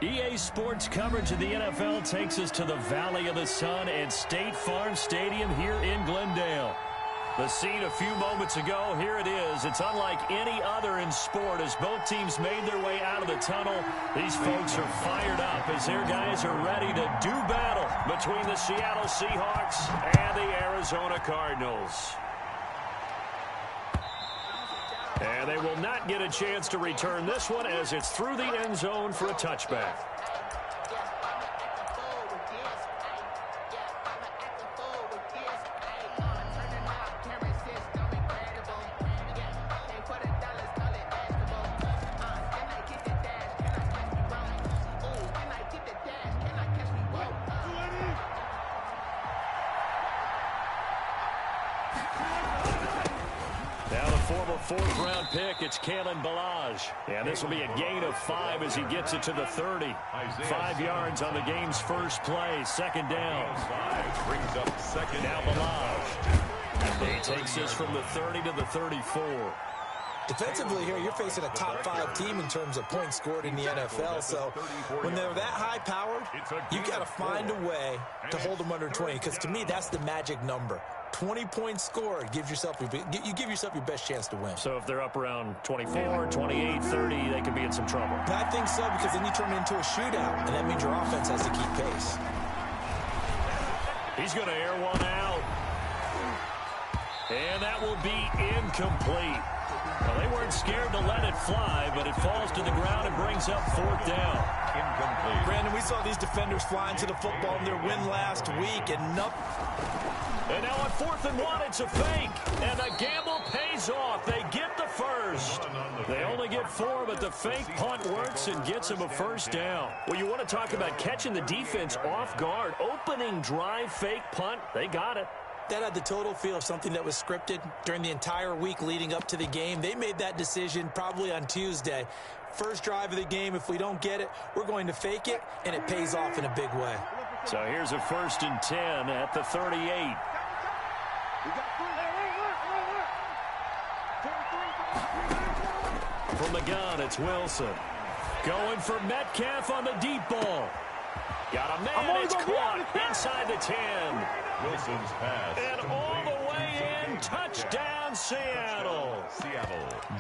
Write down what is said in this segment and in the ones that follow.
EA Sports coverage of the NFL takes us to the Valley of the Sun and State Farm Stadium here in Glendale. The scene a few moments ago, here it is. It's unlike any other in sport as both teams made their way out of the tunnel. These folks are fired up as their guys are ready to do battle between the Seattle Seahawks and the Arizona Cardinals. And they will not get a chance to return this one as it's through the end zone for a touchback. Fourth-round pick, it's Kalen Ballage. And this will be a gain of 5 as he gets it to the 30. 5 yards on the game's first play. Second down. Brings up second. Now Ballage. He takes this from the 30 to the 34. Defensively here, you're facing a top-5 team in terms of points scored in the NFL. So when they're that high-powered, you got to find a way to hold them under 20. Because to me, that's the magic number. 20 points scored, you give yourself your best chance to win. So if they're up around 24, 28, 30, they could be in some trouble. I think so, because then you turn it into a shootout, and that means your offense has to keep pace. He's going to air one out. And that will be incomplete. Well, they weren't scared to let it fly, but it falls to the ground and brings up fourth down. Incomplete. Brandon, we saw these defenders flying to the football in their win last week, and nothing. And now on 4th and 1, it's a fake. And the gamble pays off. They get the first. They only get 4, but the fake punt works and gets them a first down. Well, you want to talk about catching the defense off guard. Opening drive, fake punt. They got it. That had the total feel of something that was scripted during the entire week leading up to the game. They made that decision probably on Tuesday. First drive of the game, if we don't get it, we're going to fake it, and it pays off in a big way. So here's a 1st and 10 at the 38. From the gun, it's Wilson. Going for Metcalf on the deep ball. Got a man, it's caught inside the 10. Wilson's pass. And all the way in, touchdown Seattle.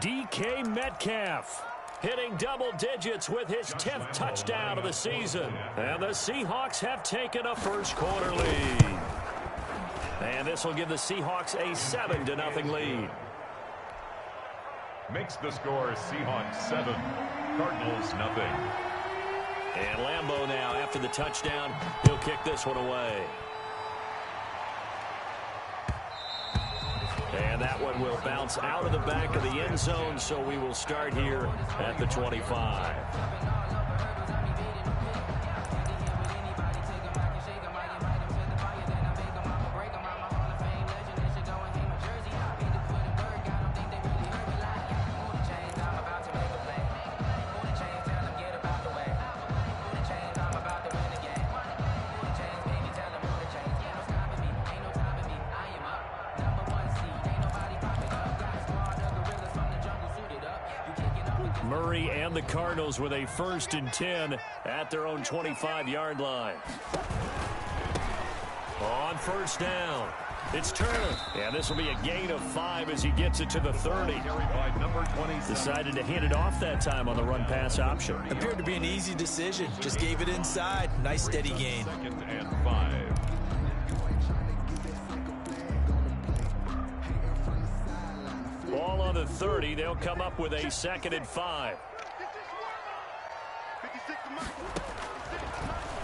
DK Metcalf hitting double digits with his 10th touchdown of the season. And the Seahawks have taken a first-quarter lead. And this will give the Seahawks a 7-0 lead. Makes the score Seahawks 7, Cardinals 0. And Lambeau now, after the touchdown, he'll kick this one away. And that one will bounce out of the back of the end zone, so we will start here at the 25. Murray and the Cardinals with a 1st and 10 at their own 25-yard line. On first down, it's Turner. And this will be a gain of 5 as he gets it to the 30. Decided to hand it off that time on the run-pass option. Appeared to be an easy decision. Just gave it inside. Nice steady gain. 2nd and 5. Ball on the 30. They'll come up with a 2nd and 5.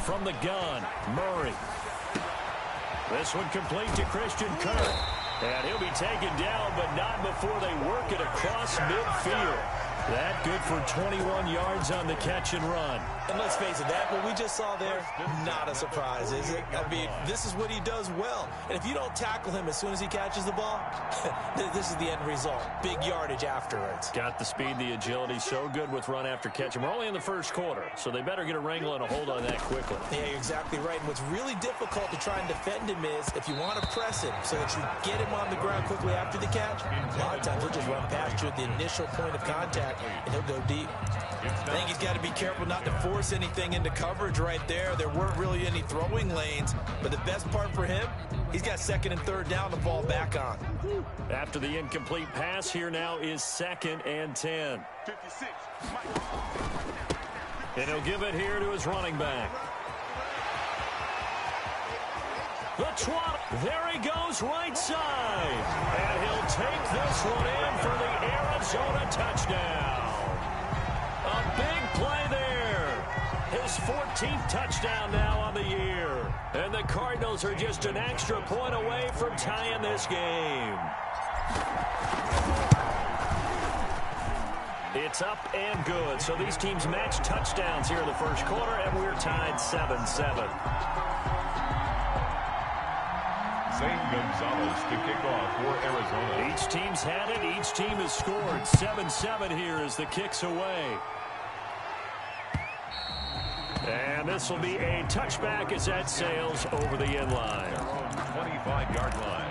From the gun, Murray. This one complete to Christian Kirk. And he'll be taken down, but not before they work it across midfield. That good for 21 yards on the catch and run. And let's face it, that what we just saw there, not a surprise, is it? I mean, this is what he does well. And if you don't tackle him as soon as he catches the ball, this is the end result. Big yardage afterwards. Got the speed, the agility, so good with run after catch. And we're only in the first quarter, so they better get a wrangle and a hold on that quickly. Yeah, you're exactly right. And what's really difficult to try and defend him is if you want to press him so that you get him on the ground quickly after the catch, a lot of times he'll just run past you at the initial point of contact, and he'll go deep. I think he's got to be careful not to force anything into coverage right there. There weren't really any throwing lanes, but the best part for him, he's got second and third down to fall back on. After the incomplete pass, here now is 2nd and 10. 56. And he'll give it here to his running back. The twat. There he goes right side. And he'll take this one in for the Arizona touchdown. A big play there. His 14th touchdown now on the year. And the Cardinals are just an extra point away from tying this game. It's up and good. So these teams match touchdowns here in the first quarter, and we're tied 7-7. Zane Gonzalez to kick off for Arizona. Each team's had it. Each team has scored. 7-7 here as the kick's away. And this will be a touchback as that sails over the end line. 25-yard line.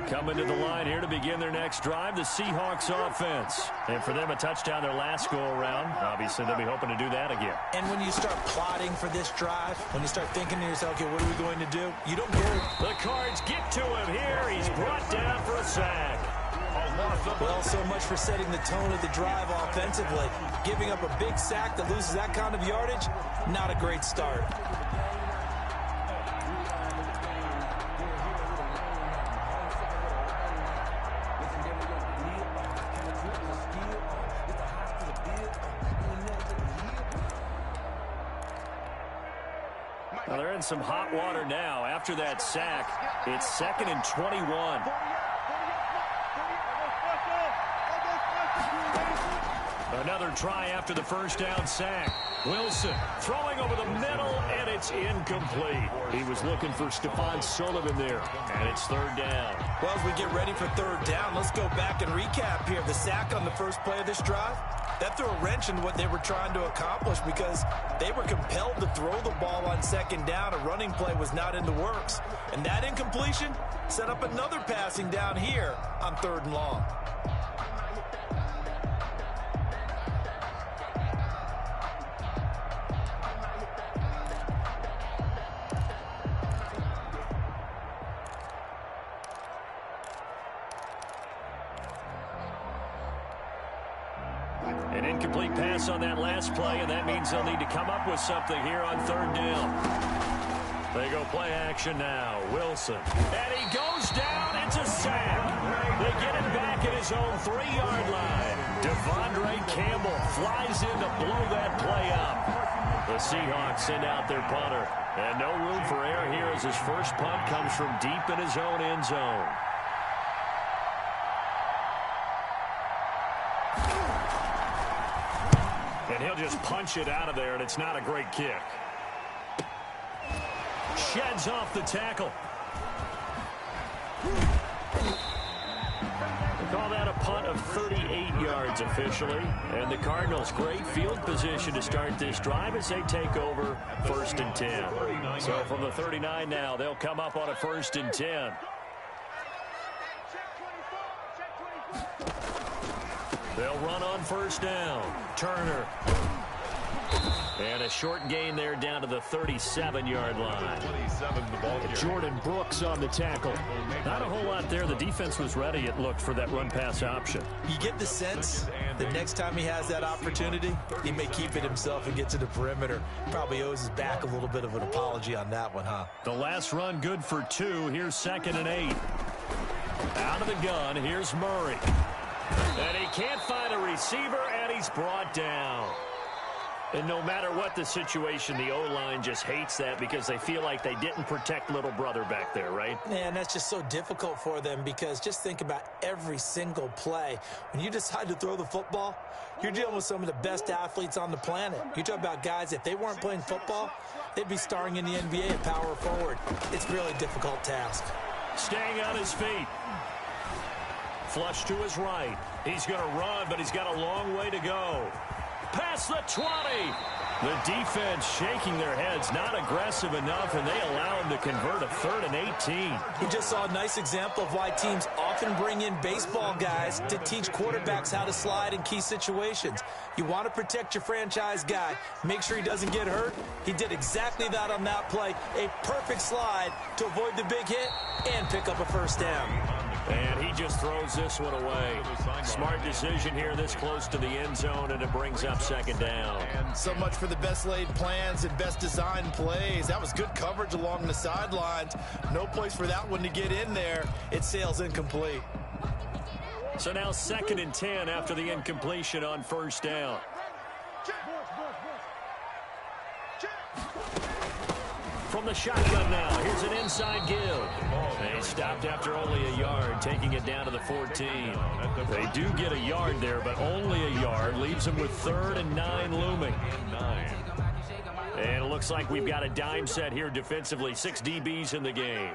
Coming to the line here to begin their next drive, the Seahawks offense. And for them, a touchdown their last go-around. Obviously, they'll be hoping to do that again. And when you start plotting for this drive, when you start thinking to yourself, okay, what are we going to do? You don't go. The Cards get to him here. He's brought down for a sack. Well, so much for setting the tone of the drive offensively. Giving up a big sack that loses that kind of yardage, not a great start. Well, they're in some hot water now. After that sack, it's 2nd and 21. Another try after the first down sack. Wilson throwing over the middle, and it's incomplete. He was looking for Stephon Sullivan there, and it's 3rd down. Well, as we get ready for 3rd down, let's go back and recap here. The sack on the first play of this drive, that threw a wrench in what they were trying to accomplish because they were compelled to throw the ball on 2nd down. A running play was not in the works. And that incompletion set up another passing down here on 3rd and long. An incomplete pass on that last play, and that means they'll need to come up with something here on 3rd down. They go play action now. Wilson. And he goes down. It's a sack. They get him back at his own 3-yard line. Devondre Campbell flies in to blow that play up. The Seahawks send out their punter. And no room for error here as his first punt comes from deep in his own end zone. And he'll just punch it out of there, and it's not a great kick. Sheds off the tackle. We call that a punt of 38 yards officially. And the Cardinals, great field position to start this drive as they take over 1st and 10. So from the 39 now, they'll come up on a 1st and 10. They'll run on 1st down. Turner. And a short gain there down to the 37-yard line. 27 the ball carrier. Jordan Brooks on the tackle. Not a whole lot there. The defense was ready, it looked, for that run-pass option. You get the sense that next time he has that opportunity, he may keep it himself and get to the perimeter. Probably owes his back a little bit of an apology on that one, huh? The last run good for 2. Here's 2nd and 8. Out of the gun, here's Murray. And he can't find a receiver, and he's brought down. And no matter what the situation, the O-line just hates that because they feel like they didn't protect little brother back there, right? Man, that's just so difficult for them because just think about every single play. When you decide to throw the football, you're dealing with some of the best athletes on the planet. You talk about guys, if they weren't playing football, they'd be starring in the NBA at power forward. It's a really difficult task. Staying on his feet. Flush to his right. He's going to run, but he's got a long way to go. Past the 20. The defense shaking their heads, not aggressive enough, and they allow him to convert a 3rd and 18. We just saw a nice example of why teams often bring in baseball guys to teach quarterbacks how to slide in key situations. You want to protect your franchise guy. Make sure he doesn't get hurt. He did exactly that on that play. A perfect slide to avoid the big hit and pick up a first down. And he just throws this one away. Smart decision here this close to the end zone, and it brings up 2nd down. So much for the best laid plans and best designed plays. That was good coverage along the sidelines. No place for that one to get in there. It sails incomplete. So now 2nd and 10 after the incompletion on 1st down. From the shotgun now, here's an inside give. They stopped after only a yard, taking it down to the 14. They do get a yard there, but only a yard. Leaves them with 3rd and 9 looming. And it looks like we've got a dime set here defensively. 6 DBs in the game.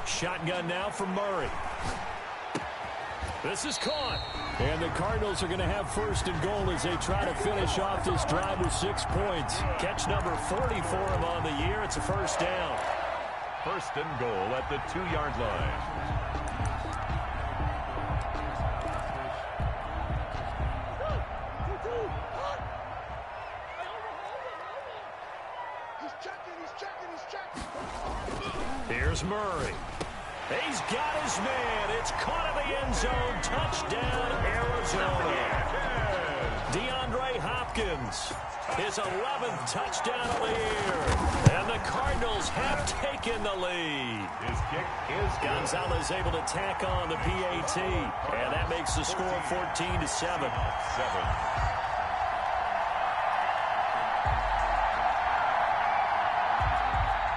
Shotgun now from Murray. This is caught. And the Cardinals are going to have 1st and goal as they try to finish off this drive with 6 points. Catch number 40 for him on the year. It's a 1st down. 1st and goal at the 2-yard line. Here's Murray. He's got his man. It's caught in the end zone. Touchdown, Arizona. DeAndre Hopkins, his 11th touchdown of the year. And the Cardinals have taken the lead. His kick is Gonzalez able to tack on the PAT. And that makes the score 14-7.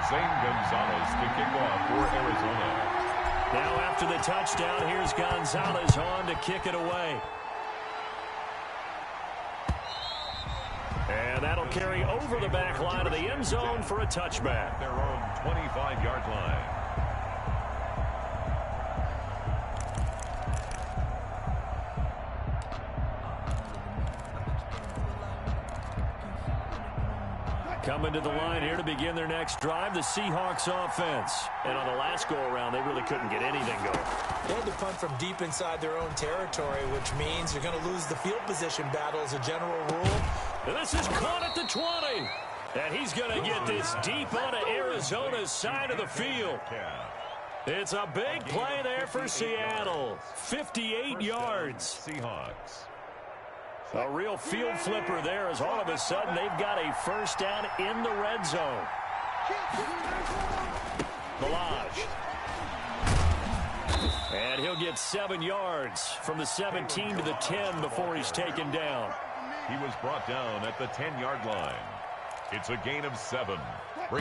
Zane Gonzalez to kick off for Arizona. Now after the touchdown, here's Gonzalez on to kick it away. And that'll carry over the back line of the end zone for a touchback. Their own 25-yard line. Coming to the line here to begin their next drive, the Seahawks offense. And on the last go-around, they really couldn't get anything going. They had to punt from deep inside their own territory, which means you're going to lose the field position battle as a general rule. And this is caught at the 20. And he's going to get this deep onto Arizona's side of the field. It's a big play there for Seattle. 58 yards. Seahawks. A real field flipper there as all of a sudden they've got a 1st down in the red zone. Balaj. And he'll get 7 yards from the 17 to the 10 before he's taken down. He was brought down at the 10-yard line. It's a gain of 7.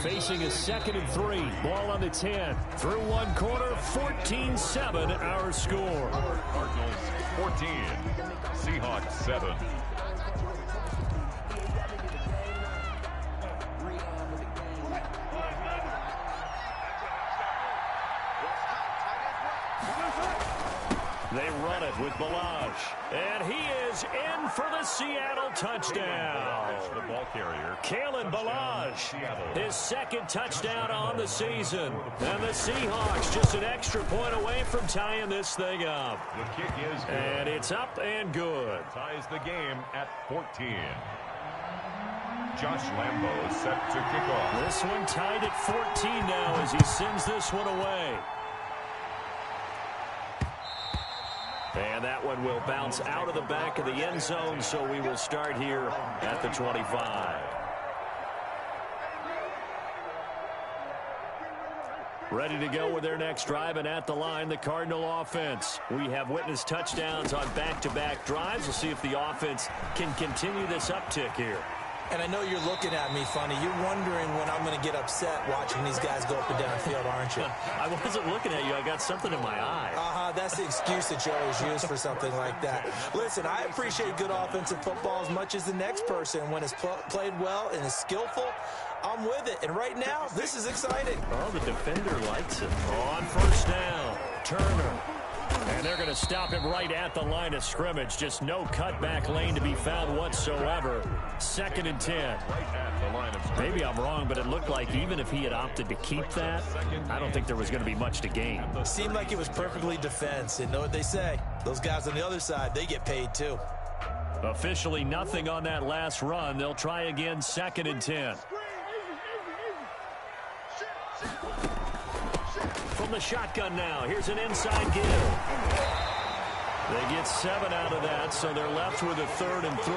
Facing a 2nd and 3. Ball on the 10. Through one quarter, 14-7 our score. Cardinals 14. Seahawks 7. They run it with Balaj. And he is in for the Seattle touchdown. The ball carrier. Kalen Balaj, his 2nd touchdown on the season. And the Seahawks just an extra point away from tying this thing up. The kick is good. And it's up and good. Ties the game at 14. Josh Lambo is set to kick off. This one tied at 14 now as he sends this one away. And that one will bounce out of the back of the end zone, so we will start here at the 25. Ready to go with their next drive, and at the line, the Cardinal offense. We have witnessed touchdowns on back-to-back drives. We'll see if the offense can continue this uptick here. And I know you're looking at me funny. You're wondering when I'm going to get upset watching these guys go up and down field, aren't you? I wasn't looking at you. I got something in my eye. That's the excuse that you always use for something like that. Listen, I appreciate good offensive football as much as the next person. When it's played well and is skillful, I'm with it. And right now, this is exciting. Oh, the defender likes it. On first down, Turner. And they're going to stop him right at the line of scrimmage. Just no cutback lane to be found whatsoever. 2nd and 10. Maybe I'm wrong, but it looked like even if he had opted to keep that, I don't think there was going to be much to gain. It seemed like it was perfectly defense. And know what they say? Those guys on the other side, they get paid too. Officially nothing on that last run. They'll try again, 2nd and 10. From the shotgun now. Here's an inside give. They get 7 out of that, so they're left with a 3rd and 3.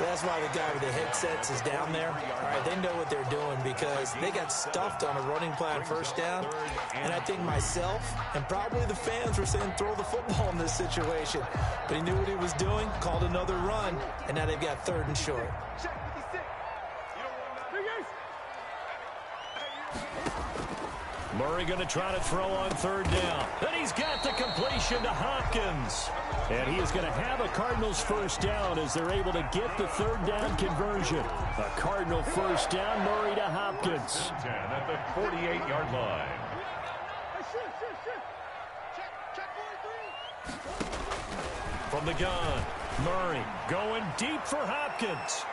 That's why the guy with the headsets is down there. All right, they know what they're doing because they got stuffed on a running play on first down. And I think myself and probably the fans were saying throw the football in this situation. But he knew what he was doing, called another run, and now they've got 3rd and short. Murray going to try to throw on 3rd down. And he's got the completion to Hopkins. And he is going to have a Cardinals first down as they're able to get the 3rd down conversion. A Cardinal first down, Murray to Hopkins. 10 at the 48-yard line. From the gun, Murray going deep for Hopkins.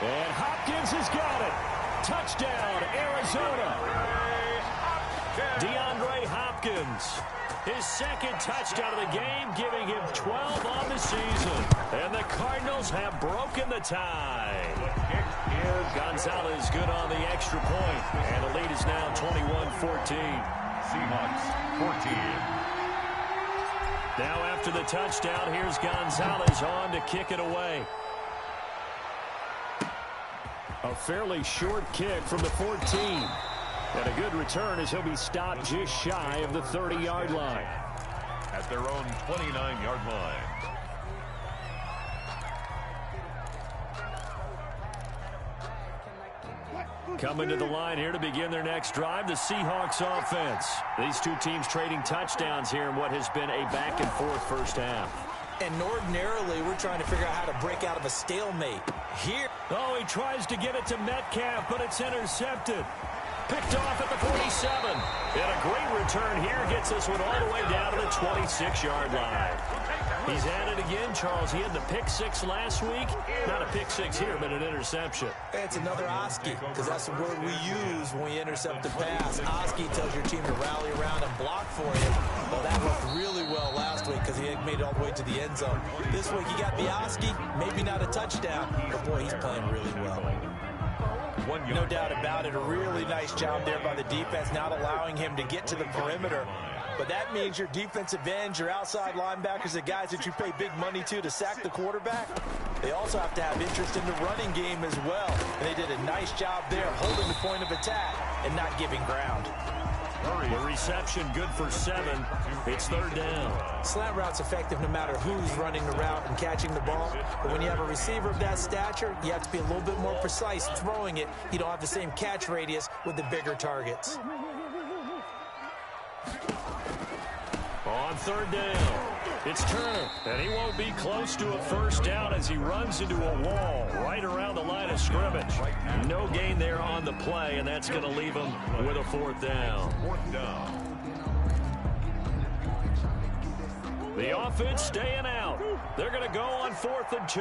And Hopkins has got it. Touchdown, Arizona. DeAndre Hopkins, his 2nd touchdown of the game, giving him 12 on the season. And the Cardinals have broken the tie. Gonzalez good on the extra point. And the lead is now 21-14. Seahawks 14. Now after the touchdown, here's Gonzalez on to kick it away. A fairly short kick from the 14. And a good return as he'll be stopped just shy of the 30-yard line. At their own 29-yard line. Coming to the line here to begin their next drive, the Seahawks offense. These two teams trading touchdowns here in what has been a back-and-forth first half. And ordinarily, we're trying to figure out how to break out of a stalemate. Here. Oh, he tries to get it to Metcalf, but it's intercepted. Picked off at the 47. And a great return here gets this one all the way down to the 26-yard line. He's at it again, Charles. He had the pick 6 last week. Not a pick 6 here, but an interception. It's another Oski, because that's the word we use when we intercept the pass. Oski tells your team to rally around and block for you. Well, that worked really well last week because he had made it all the way to the end zone. This week, he got the Oski, maybe not a touchdown, but boy, he's playing really well. No doubt about it. A really nice job there by the defense, not allowing him to get to the perimeter. But that means your defensive ends, your outside linebackers, the guys that you pay big money to sack the quarterback, they also have to have interest in the running game as well. And they did a nice job there holding the point of attack and not giving ground. The reception good for 7. It's 3rd down. Slant route's effective no matter who's running the route and catching the ball. But when you have a receiver of that stature, you have to be a little bit more precise throwing it. You don't have the same catch radius with the bigger targets. On 3rd down, it's Turner, and he won't be close to a first down as he runs into a wall right around the line of scrimmage. No gain there on the play, and that's going to leave him with a 4th down. The offense staying out. They're going to go on 4th and 2.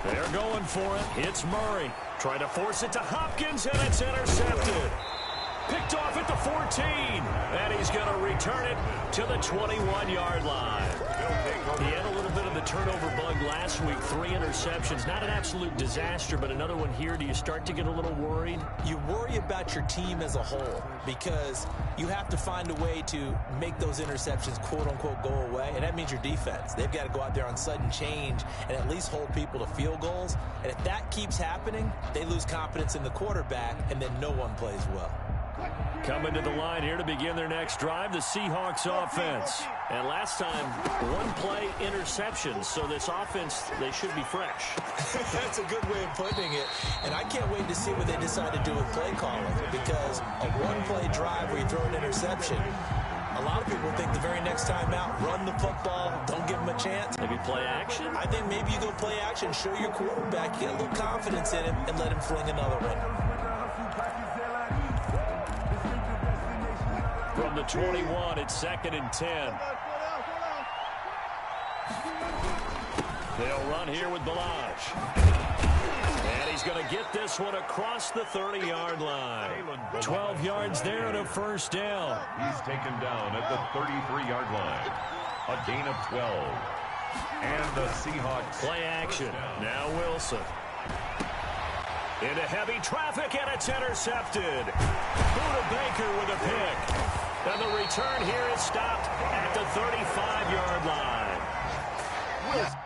They're going for it. It's Murray. Trying to force it to Hopkins, and it's intercepted. Picked off at the 14, and he's going to return it to the 21-yard line. He had a little bit of the turnover bug last week, 3 interceptions. Not an absolute disaster, but another one here. Do you start to get a little worried? You worry about your team as a whole because you have to find a way to make those interceptions, quote-unquote, go away, and that means your defense. They've got to go out there on sudden change and at least hold people to field goals. And if that keeps happening, they lose confidence in the quarterback, and then no one plays well. Coming to the line here to begin their next drive, the Seahawks offense. And last time, 1-play interceptions, so this offense, they should be fresh. That's a good way of putting it. And I can't wait to see what they decide to do with play calling, because a 1-play drive where you throw an interception, a lot of people think the very next time out, run the football, don't give them a chance. Maybe play action? I think maybe you go play action, show your quarterback, get a little confidence in him, and let him fling another one. From the 21, it's 2nd and 10. They'll run here with Balaj. And he's going to get this one across the 30-yard line. 12 yards there and a first down. He's taken down at the 33-yard line. A gain of 12. And the Seahawks. Play action. Now Wilson. Into heavy traffic, and it's intercepted. Buda Baker with a pick. And the return here is stopped at the 35-yard line. Wilson.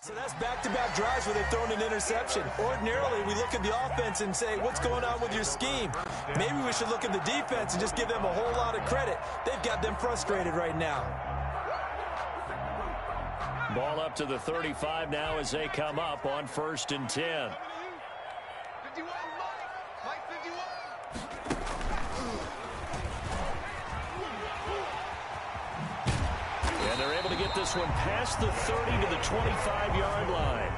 So that's back-to-back drives where they've thrown an interception. Ordinarily, we look at the offense and say, what's going on with your scheme? Maybe we should look at the defense and just give them a whole lot of credit. They've got them frustrated right now. Ball up to the 35 now as they come up on 1st and 10. And they're able to get this one past the 30 to the 25-yard line.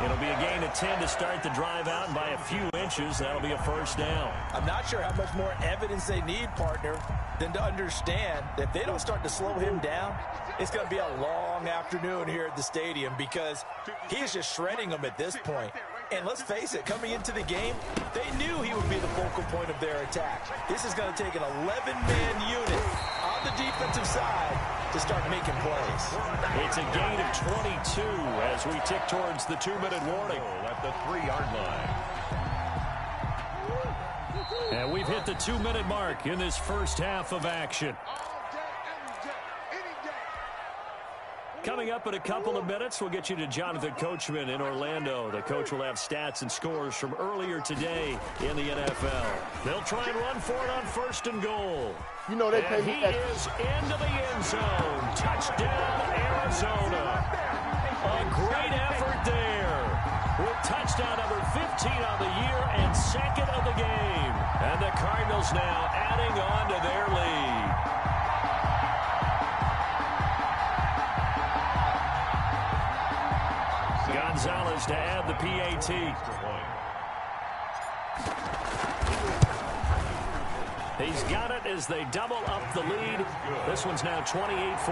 It'll be a gain of 10 to start the drive out, and by a few inches, that'll be a first down. I'm not sure how much more evidence they need, partner, than to understand that if they don't start to slow him down, it's going to be a long afternoon here at the stadium because he is just shredding them at this point. And let's face it, coming into the game, they knew he would be the focal point of their attack. This is going to take an 11-man unit on the defensive side to start making plays. It's a gain of 22 as we tick towards the 2-minute warning. At the 3-yard line. And we've hit the 2-minute mark in this first half of action. Coming up in a couple of minutes, we'll get you to Jonathan Coachman in Orlando. The coach will have stats and scores from earlier today in the NFL. They'll try and run for it on 1st and goal. You know they pay and me. he is into the end zone. Touchdown, Arizona. A great effort there. With touchdown number 15 on the year and 2nd of the game. And the Cardinals now adding on to their lead. Gonzalez to add the PAT. He's got it as they double up the lead. This one's now 28-14.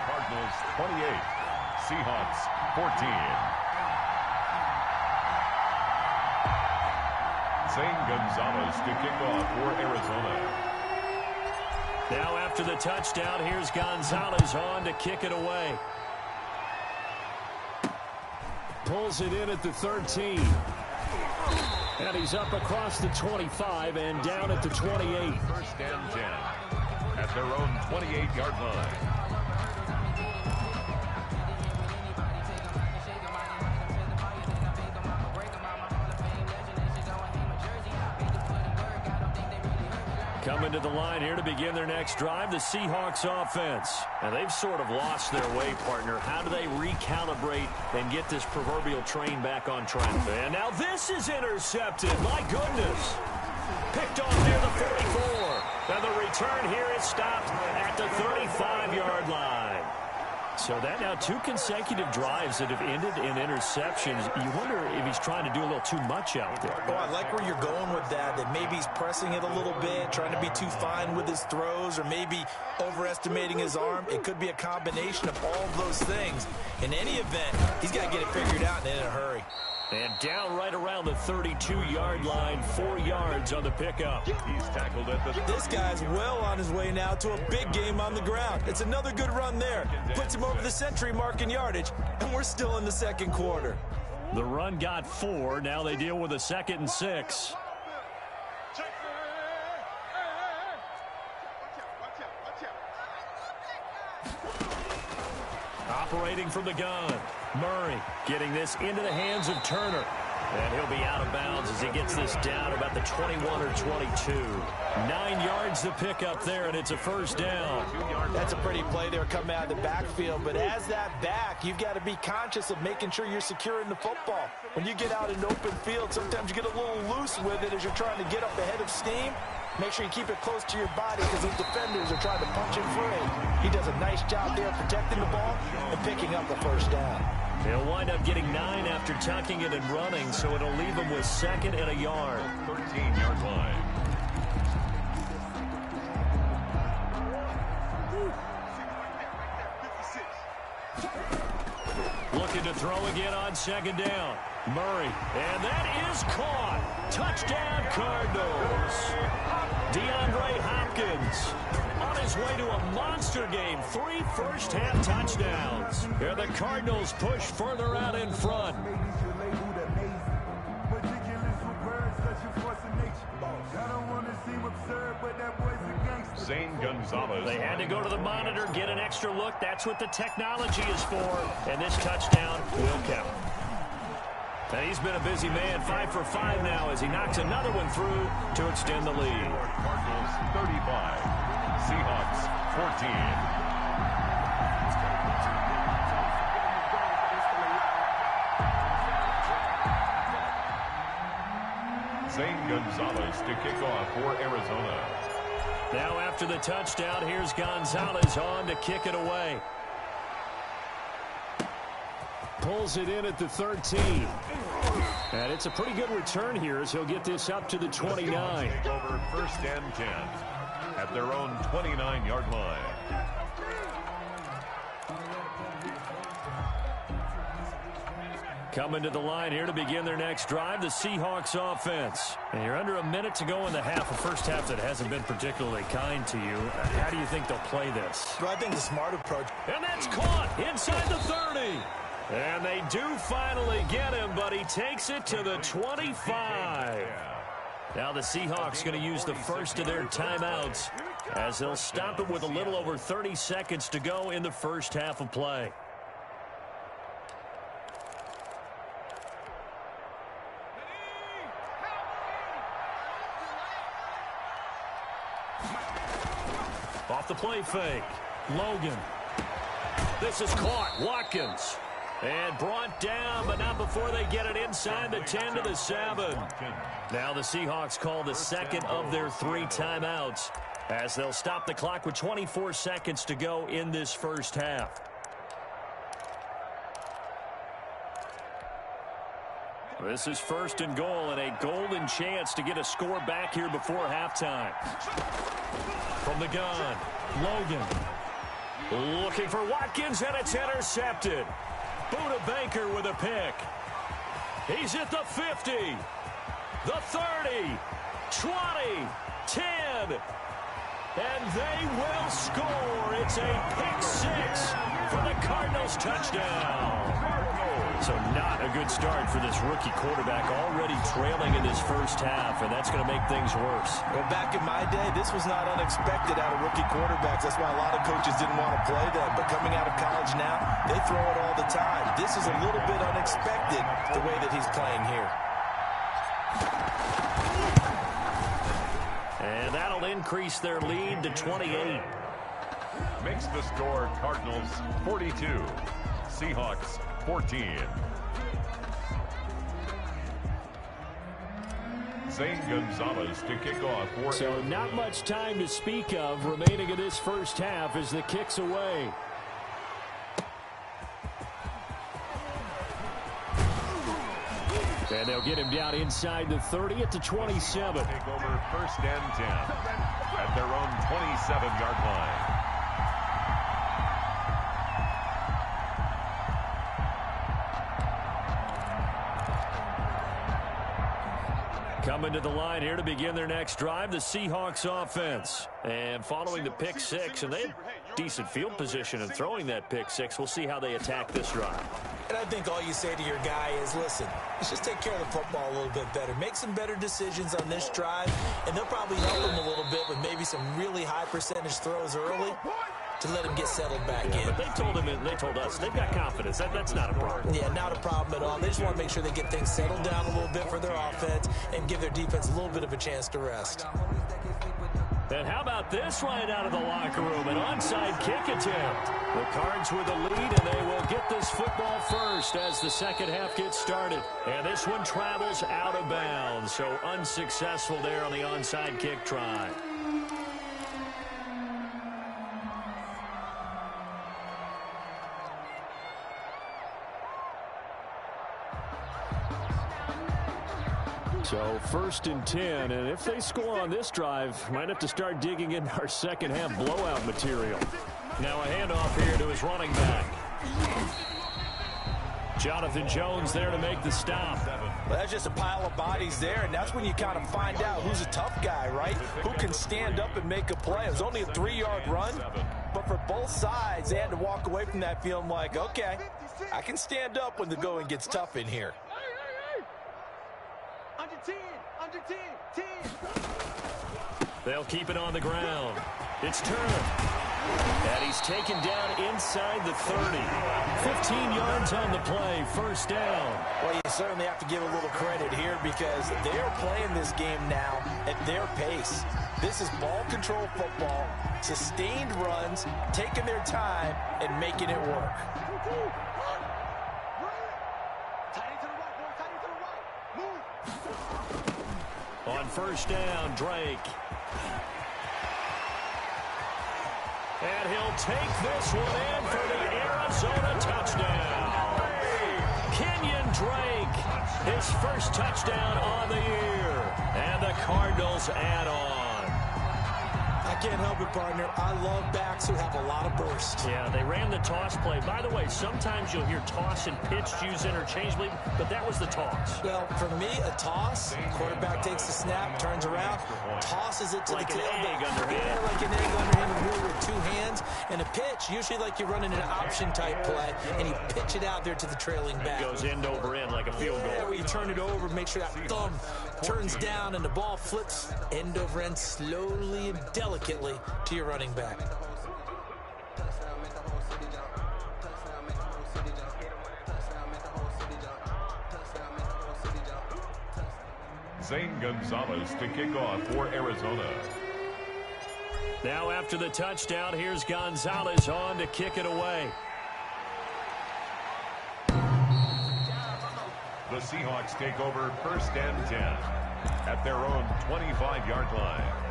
Cardinals 28, Seahawks 14. Zane Gonzalez to kick off for Arizona. Now after the touchdown, here's Gonzalez on to kick it away. Pulls it in at the 13. And he's up across the 25 and down at the 28. 1st and 10 at their own 28-yard line. Coming to the line here to begin their next drive, the Seahawks offense. And they've sort of lost their way, partner. How do they recalibrate and get this proverbial train back on track? And now this is intercepted. My goodness. Picked off near the 44. And the return here is stopped at the 35-yard line. So that now 2 consecutive drives that have ended in interceptions. You wonder if he's trying to do a little too much out there. Oh, I like where you're going with that maybe he's pressing it a little bit, trying to be too fine with his throws, or maybe overestimating his arm. It could be a combination of all of those things. In any event, he's got to get it figured out and in a hurry. And down right around the 32-yard line, 4 yards on the pickup. He's tackled at the... This guy's well on his way now to a big game on the ground. It's another good run there. Puts him over the century mark in yardage, and we're still in the second quarter. The run got 4. Now they deal with a 2nd and 6. Operating from the gun. Murray getting this into the hands of Turner. And he'll be out of bounds as he gets this down about the 21 or 22. 9 yards to pick up there, and it's a first down. That's a pretty play there coming out of the backfield. But as that back, you've got to be conscious of making sure you're securing the football. When you get out in open field, sometimes you get a little loose with it as you're trying to get up ahead of steam. Make sure you keep it close to your body because those defenders are trying to punch him free. He does a nice job there protecting the ball and picking up the first down. He'll wind up getting 9 after tucking it and running, so it'll leave him with 2nd and a yard. 13-yard line. Looking to throw again on 2nd down. Murray, and that is caught. Touchdown, Cardinals. DeAndre Hopkins on his way to a monster game. 3 first-half touchdowns. Here the Cardinals push further out in front. Zane Gonzalez. They had to go to the monitor, get an extra look. That's what the technology is for. And this touchdown will count. And he's been a busy man, 5 for 5 now as he knocks another one through to extend the lead. Cardinals 35, Seahawks 14. Zane Gonzalez to kick off for Arizona. Now after the touchdown, here's Gonzalez on to kick it away. Pulls it in at the 13. And it's a pretty good return here as he'll get this up to the 29. Take over 1st and 10 at their own 29-yard line. Coming to the line here to begin their next drive, the Seahawks offense. And you're under a minute to go in the half, a first half that hasn't been particularly kind to you. How do you think they'll play this? Well, I think the smart approach. And that's caught inside the 30. And they do finally get him, but he takes it to the 25. Now the Seahawks going to use the first of their timeouts as they'll stop it with a little over 30 seconds to go in the first half of play. Off the play fake. Logan. This is caught. Watkins. And brought down, but not before they get it inside the 10 to the 7. Now the Seahawks call the second of their 3 timeouts as they'll stop the clock with 24 seconds to go in this first half. This is 1st and goal and a golden chance to get a score back here before halftime. From the gun, Logan. Looking for Watkins, and it's intercepted. Buda Baker with a pick. He's at the 50, the 30, 20, 10, and they will score. It's a pick 6 for the Cardinals touchdown. So not a good start for this rookie quarterback, already trailing in this first half, and that's going to make things worse. Well, back in my day, this was not unexpected out of rookie quarterbacks. That's why a lot of coaches didn't want to play them. But coming out of college now, they throw it all the time. This is a little bit unexpected, the way that he's playing here. And that'll increase their lead to 28. Makes the score Cardinals 42, Seahawks 14. Zane Gonzalez to kick off for So Arizona. not much time to speak of remaining in this first half as the kick's away. And they'll get him down inside the 30 at the 27. Take over first and 10 at their own 27-yard line. Coming to the line here to begin their next drive, the Seahawks offense. And following the pick six, and they had decent field position in throwing that pick six. We'll see how they attack this drive. And I think all you say to your guy is, listen, let's just take care of the football a little bit better. Make some better decisions on this drive, and they'll probably help him a little bit with maybe some really high percentage throws early to let him get settled back in. But they told him, and they told us, they've got confidence. That's not a problem. Yeah, not a problem at all. They just want to make sure they get things settled down a little bit for their offense and give their defense a little bit of a chance to rest. And how about this right out of the locker room? An onside kick attempt. The Cards with the lead, and they will get this football first as the second half gets started. And this one travels out of bounds, so unsuccessful there on the onside kick try. So first and 10, and if they score on this drive, might have to start digging into our second half blowout material. Now a handoff here to his running back. Jonathan Jones there to make the stop. Well, that's just a pile of bodies there, and that's when you kind of find out who's a tough guy, right? Who can stand up and make a play. It was only a 3-yard run, but for both sides, they had to walk away from that feeling like, okay, I can stand up when the going gets tough in here. Under 10, 10. They'll keep it on the ground. It's Turner. And he's taken down inside the 30. 15 yards on the play, first down. Well, you certainly have to give a little credit here because they're playing this game now at their pace. This is ball control football, sustained runs, taking their time, and making it work. On first down, Drake. And he'll take this one in for the Arizona touchdown. Kenyon Drake, his first touchdown on the year. And the Cardinals add on. I can't help it, partner. I love backs who have a lot of burst. Yeah, they ran the toss play. By the way, sometimes you'll hear toss and pitch used interchangeably, but that was the toss. Well, for me, a toss, quarterback takes the snap, turns around, tosses it to like the an tailback. egg underhand. Yeah, like an egg underhand, really with two hands. And a pitch, usually like you're running an option-type play, and you pitch it out there to the trailing back. It goes end over end like a field goal. Yeah, where you turn it over, make sure that thumb turns down, and the ball flips end over end slowly and delicately to your running back. Zane Gonzalez to kick off for Arizona. Now after the touchdown, here's Gonzalez on to kick it away. The Seahawks take over first and 10 at their own 25-yard line.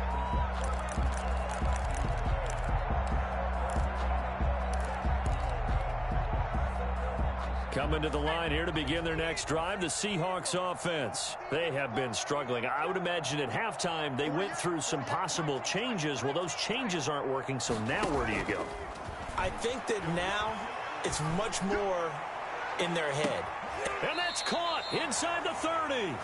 Coming to the line here to begin their next drive, the Seahawks offense. They have been struggling. I would imagine at halftime they went through some possible changes. Well, those changes aren't working, so now where do you go? I think that now it's much more in their head. And that's caught inside the 30.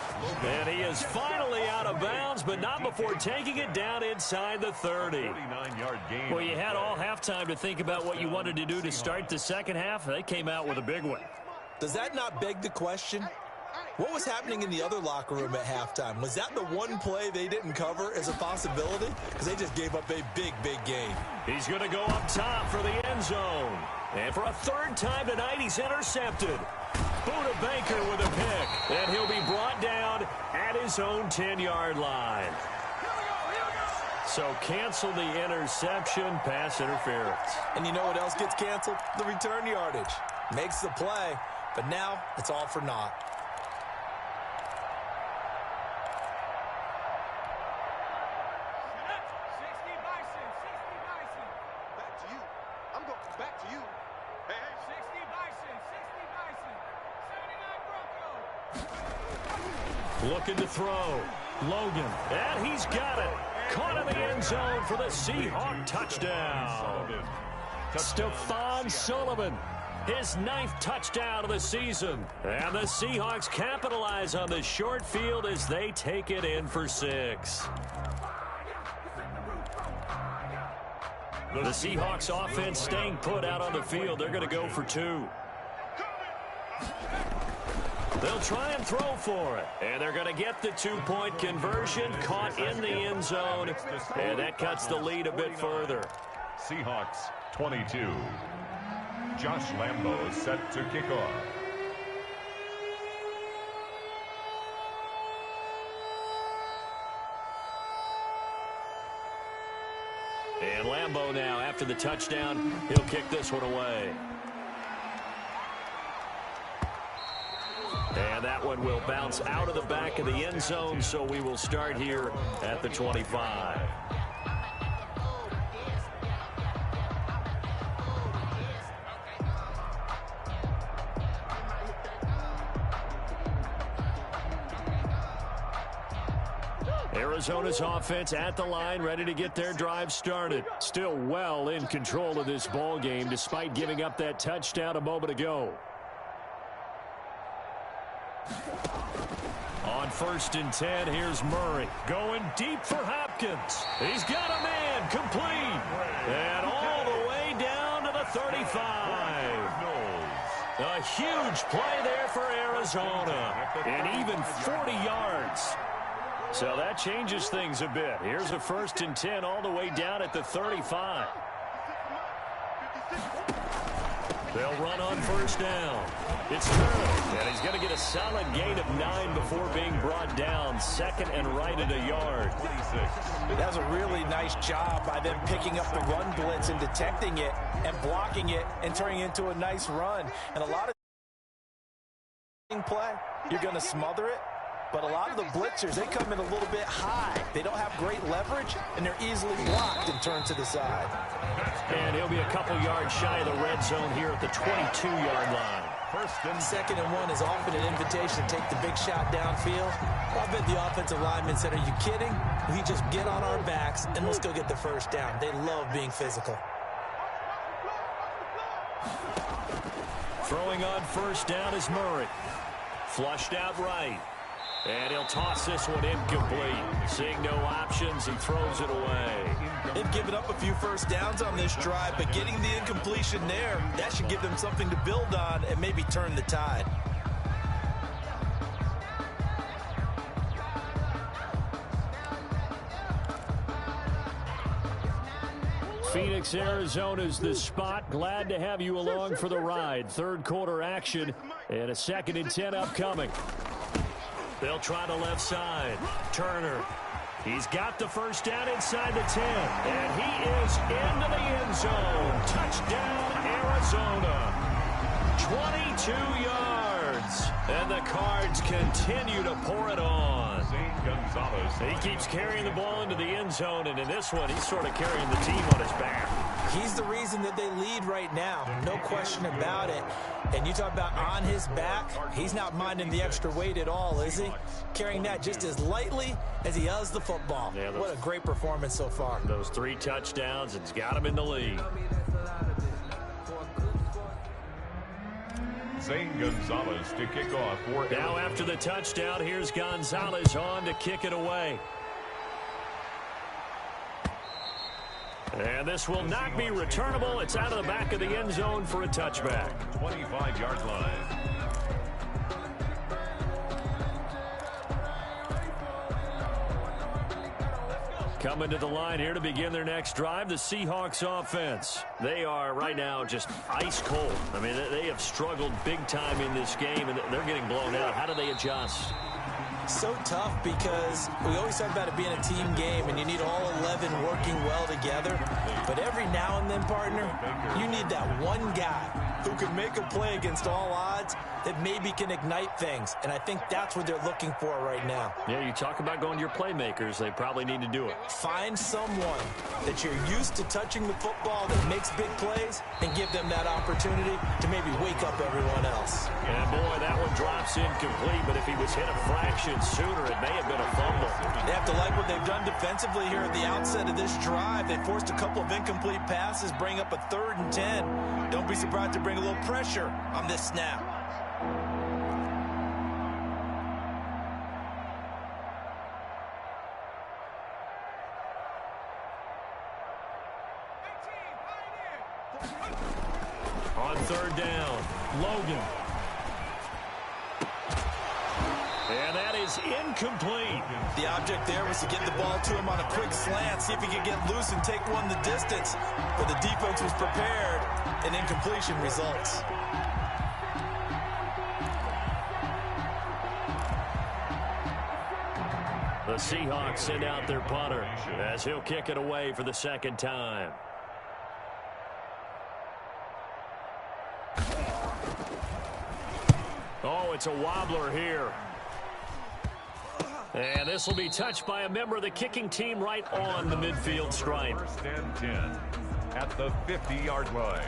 And he is finally out of bounds, but not before taking it down inside the 30. 49-yard gain. Well, you had all halftime to think about what you wanted to do to start the second half. They came out with a big one. Does that not beg the question? What was happening in the other locker room at halftime? Was that the one play they didn't cover as a possibility? Because they just gave up a big, big game. He's going to go up top for the end zone. And for a third time tonight, he's intercepted. Buda Baker with a pick. And he'll be brought down at his own 10-yard line. So cancel the interception, pass interference. And you know what else gets canceled? The return yardage. Makes the play, but now it's all for naught. Looking to throw. Logan. And he's got it. Caught in the end zone for the Seahawk touchdown. Stephon Sullivan. His 9th touchdown of the season. And the Seahawks capitalize on the short field as they take it in for 6. The Seahawks offense staying put out on the field. They're going to go for 2. They'll try and throw for it. And they're going to get the 2-point conversion, caught in the end zone. And that cuts the lead a bit further. Seahawks 22. Josh Lambo set to kick off. And Lambo now, after the touchdown, he'll kick this one away. And that one will bounce out of the back of the end zone, so we will start here at the 25. Arizona's offense at the line, ready to get their drive started. Still well in control of this ball game, despite giving up that touchdown a moment ago. On 1st and 10, here's Murray. Going deep for Hopkins. He's got a man complete. And all the way down to the 35. A huge play there for Arizona. And even 40 yards. So that changes things a bit. Here's a 1st and 10 all the way down at the 35. They'll run on 1st down. It's Turner, and he's going to get a solid gain of 9 before being brought down. 2nd and right at a yard. 26. That was a really nice job by them picking up the run blitz and detecting it and blocking it and turning it into a nice run. And a lot of play, you're going to smother it. But a lot of the blitzers, they come in a little bit high. They don't have great leverage, and they're easily blocked and turned to the side. And he'll be a couple yards shy of the red zone here at the 22-yard line. 2nd and 1 is often an invitation to take the big shot downfield. I bet the offensive lineman said, are you kidding? We just get on our backs, and let's go get the 1st down. They love being physical. Throwing on 1st down is Murray. Flushed out right. And he'll toss this one incomplete. Seeing no options, he throws it away. They've given up a few 1st downs on this drive, but getting the incompletion there, that should give them something to build on and maybe turn the tide. Phoenix, Arizona's the spot. Glad to have you along for the ride. 3rd quarter action and a 2nd and 10 upcoming. They'll try the left side. Turner. He's got the 1st down inside the 10. And he is into the end zone. Touchdown, Arizona. 22 yards. And the Cards continue to pour it on. He keeps carrying the ball into the end zone. And in this one, he's sort of carrying the team on his back. He's the reason that they lead right now. No question about it. And you talk about on his back, he's not minding the extra weight at all, is he? Carrying that just as lightly as he does the football. Yeah, what a great performance so far. Those 3 touchdowns, it's got him in the lead. Zane Gonzalez to kick off. Now after the touchdown, here's Gonzalez on to kick it away. And this will not be returnable. It's out of the back of the end zone for a touchback. 25-yard line. Coming to the line here to begin their next drive, the Seahawks offense. They are right now just ice cold. I mean, they have struggled big time in this game, and they're getting blown out. How do they adjust? So tough because we always talk about it being a team game and you need all 11 working well together. But every now and then, partner, you need that one guy who can make a play against all odds that maybe can ignite things. And I think that's what they're looking for right now. Yeah, you talk about going to your playmakers. They probably need to do it. Find someone that you're used to touching the football that makes big plays and give them that opportunity to maybe wake up everyone else. And boy, that one drops incomplete, but if he was hit a fraction sooner, it may have been a fumble. They have to like what they've done defensively here at the outset of this drive. They forced a couple of incomplete passes, bring up a 3rd and 10. Don't be surprised to bring a little pressure on this snap. On 3rd down, Logan. And that is incomplete. The object there was to get the ball to him on a quick slant, see if he could get loose and take one the distance. But the defense was prepared, and incompletion results. The Seahawks send out their punter as he'll kick it away for the 2nd time. Oh, it's a wobbler here. And this will be touched by a member of the kicking team right on the midfield stripe. 1st and 10 at the 50-yard line.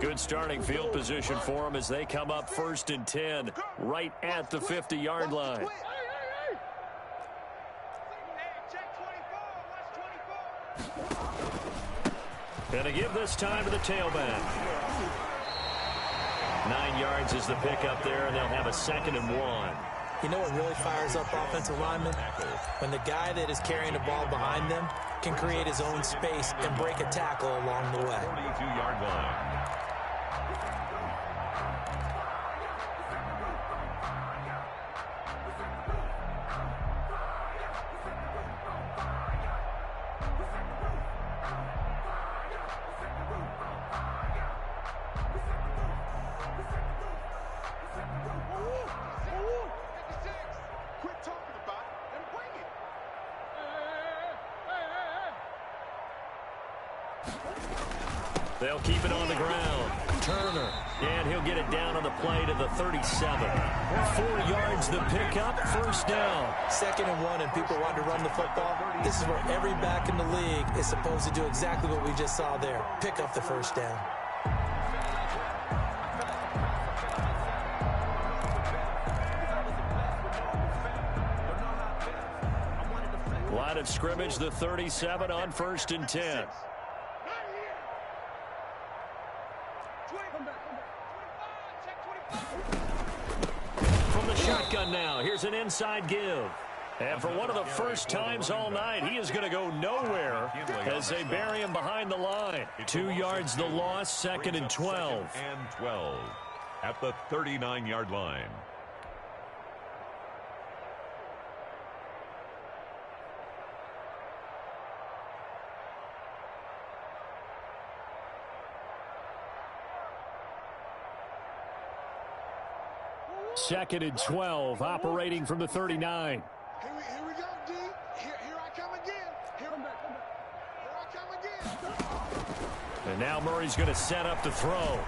Good starting field position for them as they come up 1st and 10 right at the 50-yard line. And to give this time to the tailback. 9 yards is the pickup there, and they'll have a 2nd and 1. You know what really fires up offensive linemen? When the guy that is carrying the ball behind them can create his own space and break a tackle along the way. 42-yard line. They'll keep it on the ground. Turner. And he'll get it down on the play to the 37. 4 yards the pickup. 1st down. 2nd and 1, and people want to run the football. This is where every back in the league is supposed to do exactly what we just saw there. Pick up the 1st down. Line of scrimmage, the 37 on 1st and 10. From the shotgun now, here's an inside give. And for one of the first times all night, he is going to go nowhere as they bury him behind the line. 2 yards the loss, 2nd and 12. And 12 at the 39-yard line. Second and 12, operating from the 39. Here we go, D. Here I come again. Here I come again. And now Murray's going to set up the throw.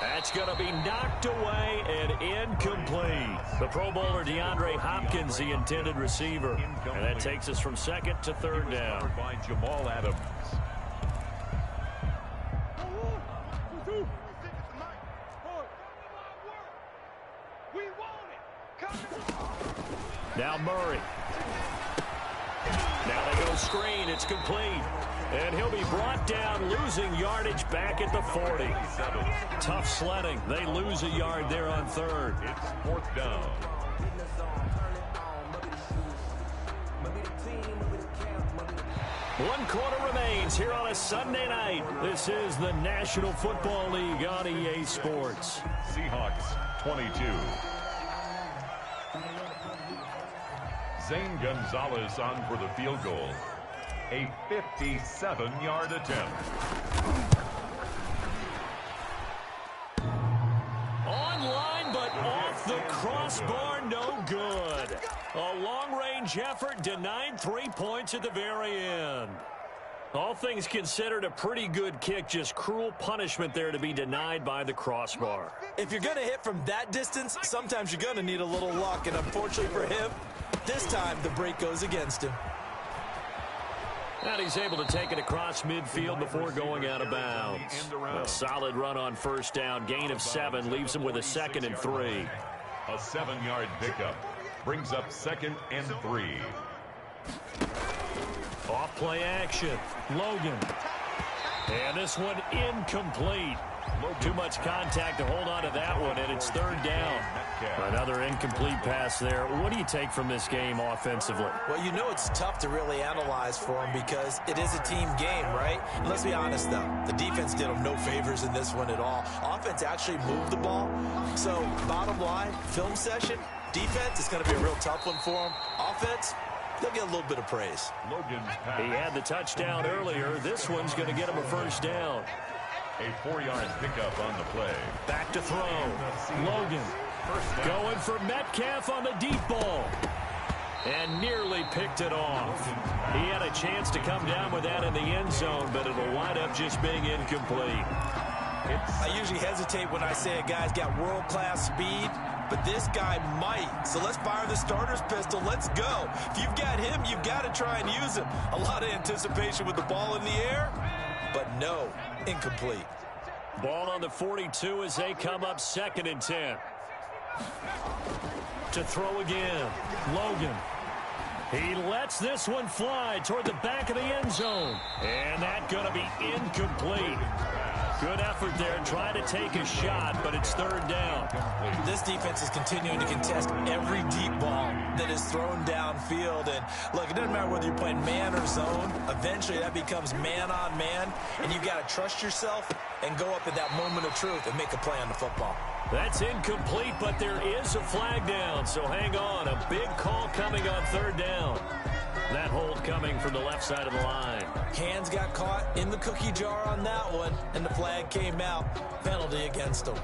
That's going to be knocked away and incomplete. The Pro Bowler DeAndre Hopkins, the intended receiver. And that takes us from 2nd to 3rd down. By Jamal Adams. Now Murray. Now they go screen. It's complete. And he'll be brought down, losing yardage back at the 40. Tough sledding. They lose a yard there on 3rd. It's 4th down. One quarter remains here on a Sunday night. This is the National Football League on EA Sports. Seahawks 22. Zane Gonzalez on for the field goal. a 57-yard attempt. Online, but off the crossbar, no good. A long-range effort denied 3 points at the very end. All things considered, a pretty good kick, just cruel punishment there to be denied by the crossbar. If you're going to hit from that distance, sometimes you're going to need a little luck, and unfortunately for him, this time the break goes against him. And he's able to take it across midfield before going out of bounds. A solid run on first down. Gain of 7 leaves him with a 2nd and 3. A 7-yard pickup brings up 2nd and 3. Off play action. Logan. And this one incomplete. Too much contact to hold on to that one, and it's 3rd down. Another incomplete pass there. What do you take from this game offensively? Well, you know it's tough to really analyze for them because it is a team game, right? And let's be honest, though. The defense did them no favors in this one at all. Offense actually moved the ball. So, bottom line, film session, defense is going to be a real tough one for them. Offense, they'll get a little bit of praise. He had the touchdown earlier. This one's going to get him a 1st down. A 4-yard pickup on the play. Back to throw. Logan going for Metcalf on the deep ball. And nearly picked it off. He had a chance to come down with that in the end zone, but it'll wind up just being incomplete. I usually hesitate when I say a guy's got world-class speed, but this guy might. So let's fire the starter's pistol. Let's go. If you've got him, you've got to try and use him. A lot of anticipation with the ball in the air, but no, incomplete. Ball on the 42 as they come up 2nd and 10. To throw again. Logan. He lets this one fly toward the back of the end zone. And that's going to be incomplete. Good effort there, trying to take a shot, but it's 3rd down. This defense is continuing to contest every deep ball that is thrown downfield. And look, it doesn't matter whether you're playing man or zone. Eventually, that becomes man on man, and you've got to trust yourself and go up at that moment of truth and make a play on the football. That's incomplete, but there is a flag down, so hang on. A big call coming on 3rd down. That hold coming from the left side of the line. Hands got caught in the cookie jar on that one, and the flag came out. Penalty against them.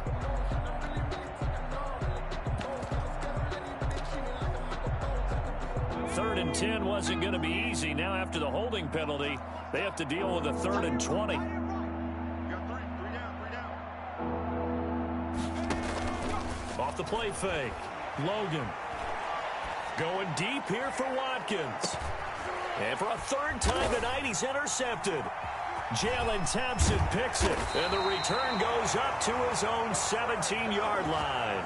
Third and 10 wasn't going to be easy. Now after the holding penalty, they have to deal with a 3rd and 20. Off the play fake. Logan. Going deep here for Watkins. And for a 3rd time tonight, he's intercepted. Jalen Thompson picks it. And the return goes up to his own 17-yard line.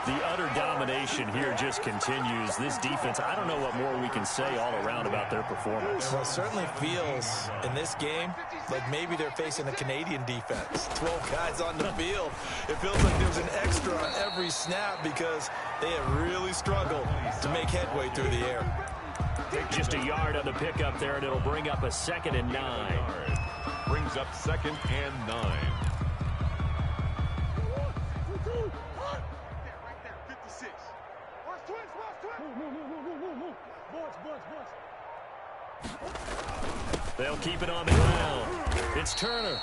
The utter domination here just continues. This defense, I don't know what more we can say all around about their performance. Well, it certainly feels in this game like maybe they're facing a Canadian defense. 12 guys on the field. It feels like there's an extra on every snap because they have really struggled to make headway through the air. Just a yard on the pickup there, and it'll bring up a 2nd and 9. Brings up 2nd and 9. They'll keep it on the ground. It's Turner.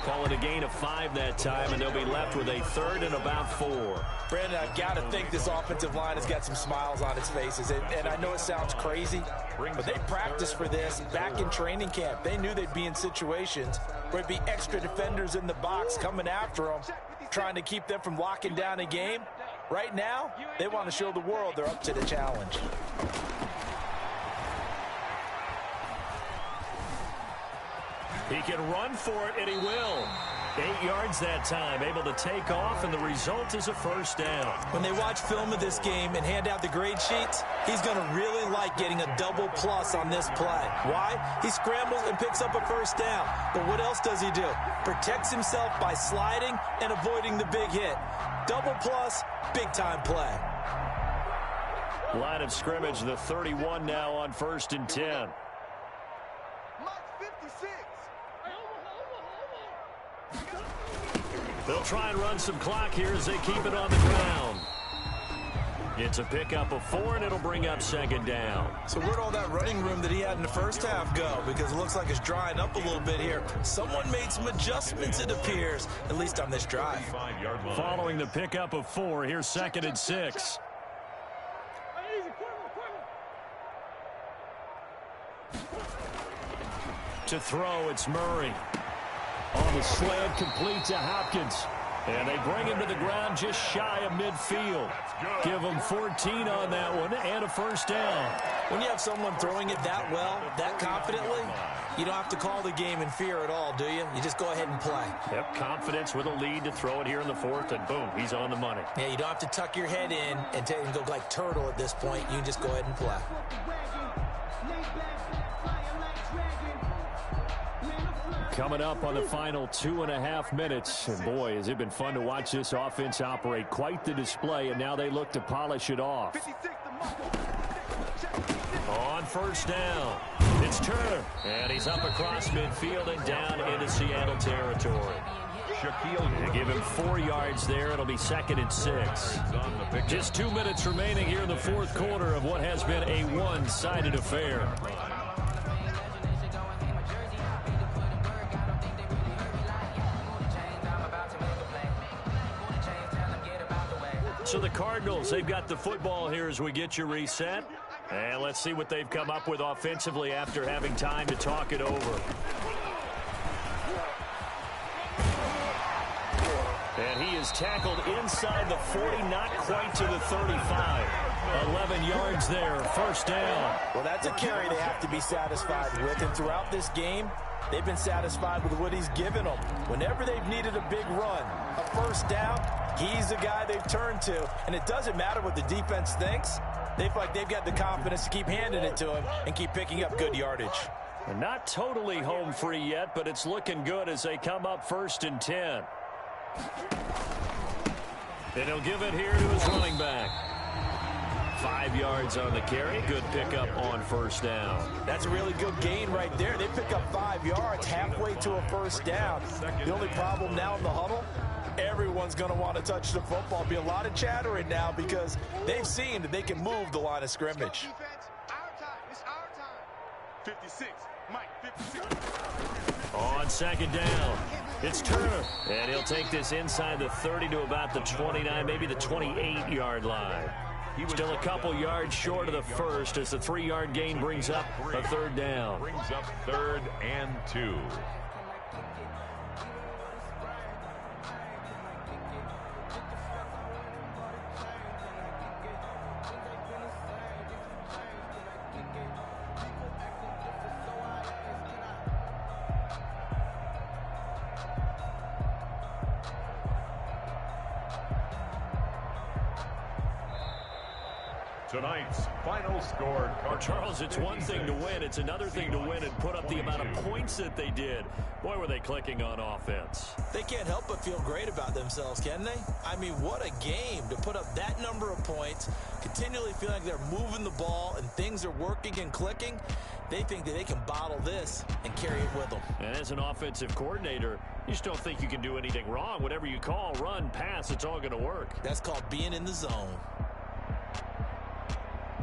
Call it a gain of 5 that time, and they'll be left with a 3rd and about 4. Brandon, I've got to think this offensive line has got some smiles on its faces. And I know it sounds crazy, but they practiced for this back in training camp. They knew they'd be in situations where it'd be extra defenders in the box coming after them, trying to keep them from locking down a game. Right now, they want to show the world they're up to the challenge. He can run for it, and he will. 8 yards that time, able to take off, and the result is a 1st down. When they watch film of this game and hand out the grade sheets, he's going to really like getting a double plus on this play. Why? He scrambles and picks up a 1st down. But what else does he do? Protects himself by sliding and avoiding the big hit. Double plus, big-time play. Line of scrimmage, the 31 now on 1st and 10. They'll try and run some clock here as they keep it on the ground. It's a pickup of 4, and it'll bring up second down. So where'd all that running room that he had in the first half go? Because it looks like it's drying up a little bit here. Someone made some adjustments, it appears, at least on this drive. Following the pickup of 4, here's 2nd and 6. To throw, it's Murray. On the slant, complete to Hopkins. And they bring him to the ground just shy of midfield. Give him 14 on that one and a first down. When you have someone throwing it that well, that confidently, you don't have to call the game in fear at all, do you? You just go ahead and play. Yep, confidence with a lead to throw it here in the 4th, and boom, he's on the money. Yeah, you don't have to tuck your head in and go like turtle at this point. You can just go ahead and play. Coming up on the final 2.5 minutes. And boy, has it been fun to watch this offense operate. Quite the display, and now they look to polish it off. On first down, it's Turner. And he's up across midfield and down into Seattle territory. They give him 4 yards there. It'll be 2nd and 6. Just 2 minutes remaining here in the 4th quarter of what has been a one-sided affair. So the Cardinals, they've got the football here as we get you reset. And let's see what they've come up with offensively after having time to talk it over. And he is tackled inside the 40, not quite to the 35. 11 yards there, first down. Well, that's a carry they have to be satisfied with. And throughout this game, they've been satisfied with what he's given them. Whenever they've needed a big run, a first down, he's the guy they've turned to. And it doesn't matter what the defense thinks. They feel like they've got the confidence to keep handing it to him and keep picking up good yardage. And not totally home free yet, but it's looking good as they come up 1st and 10. And he'll give it here to his running back. 5 yards on the carry. Good pickup on first down. That's a really good gain right there. They pick up 5 yards halfway to a first down. The only problem now in the huddle, everyone's going to want to touch the football. Be a lot of chattering now because they've seen that they can move the line of scrimmage. It's our time. 56. Mike, 56. On second down, it's Turner. And he'll take this inside the 30 to about the 29, maybe the 28-yard line. Still a couple yards short of the first as the 3-yard gain brings up a third down. Brings up 3rd and 2. Tonight's final score. Charles, it's one thing to win. It's another thing to win and put up the amount of points that they did. Boy, were they clicking on offense. They can't help but feel great about themselves, can they? I mean, what a game to put up that number of points, continually feeling like they're moving the ball and things are working and clicking. They think that they can bottle this and carry it with them. And as an offensive coordinator, you just don't think you can do anything wrong. Whatever you call, run, pass, it's all going to work. That's called being in the zone.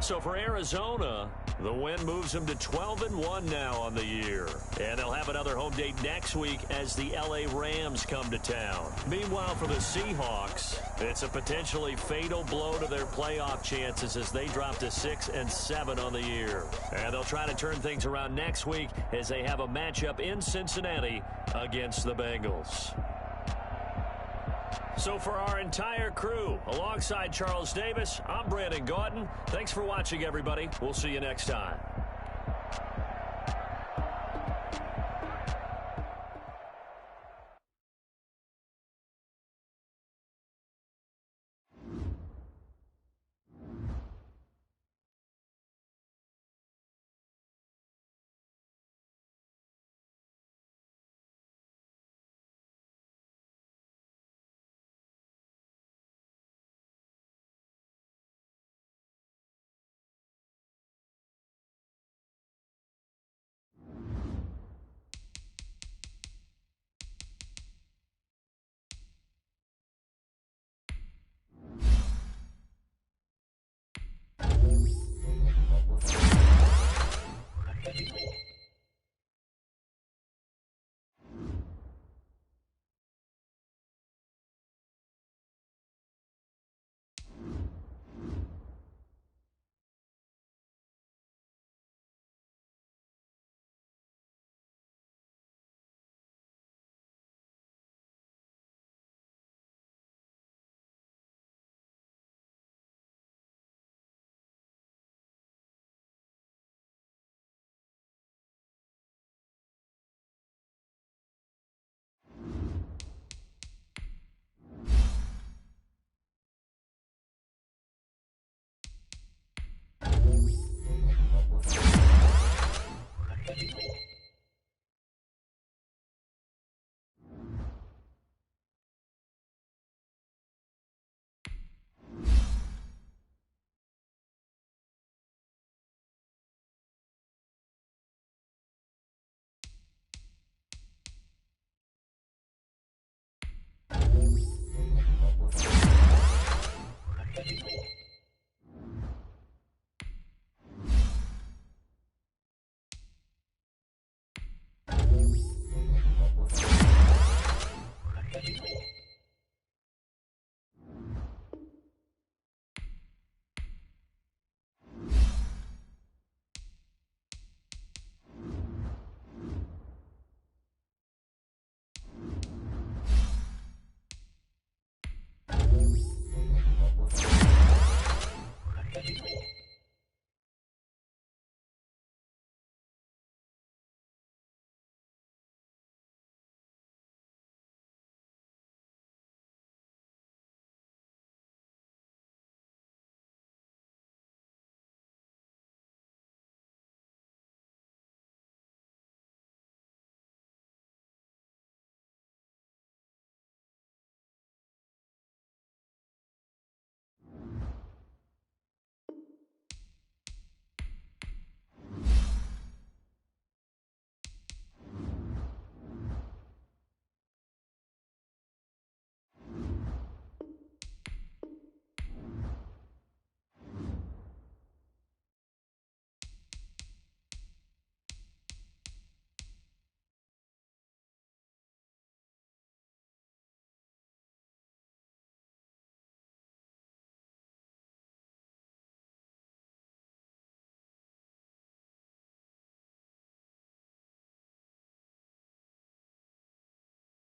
So for Arizona, the win moves them to 12-1 now on the year. And they'll have another home date next week as the LA Rams come to town. Meanwhile, for the Seahawks, it's a potentially fatal blow to their playoff chances as they drop to 6-7 on the year. And they'll try to turn things around next week as they have a matchup in Cincinnati against the Bengals. So for our entire crew, alongside Charles Davis, I'm Brandon Gaudin. Thanks for watching, everybody. We'll see you next time.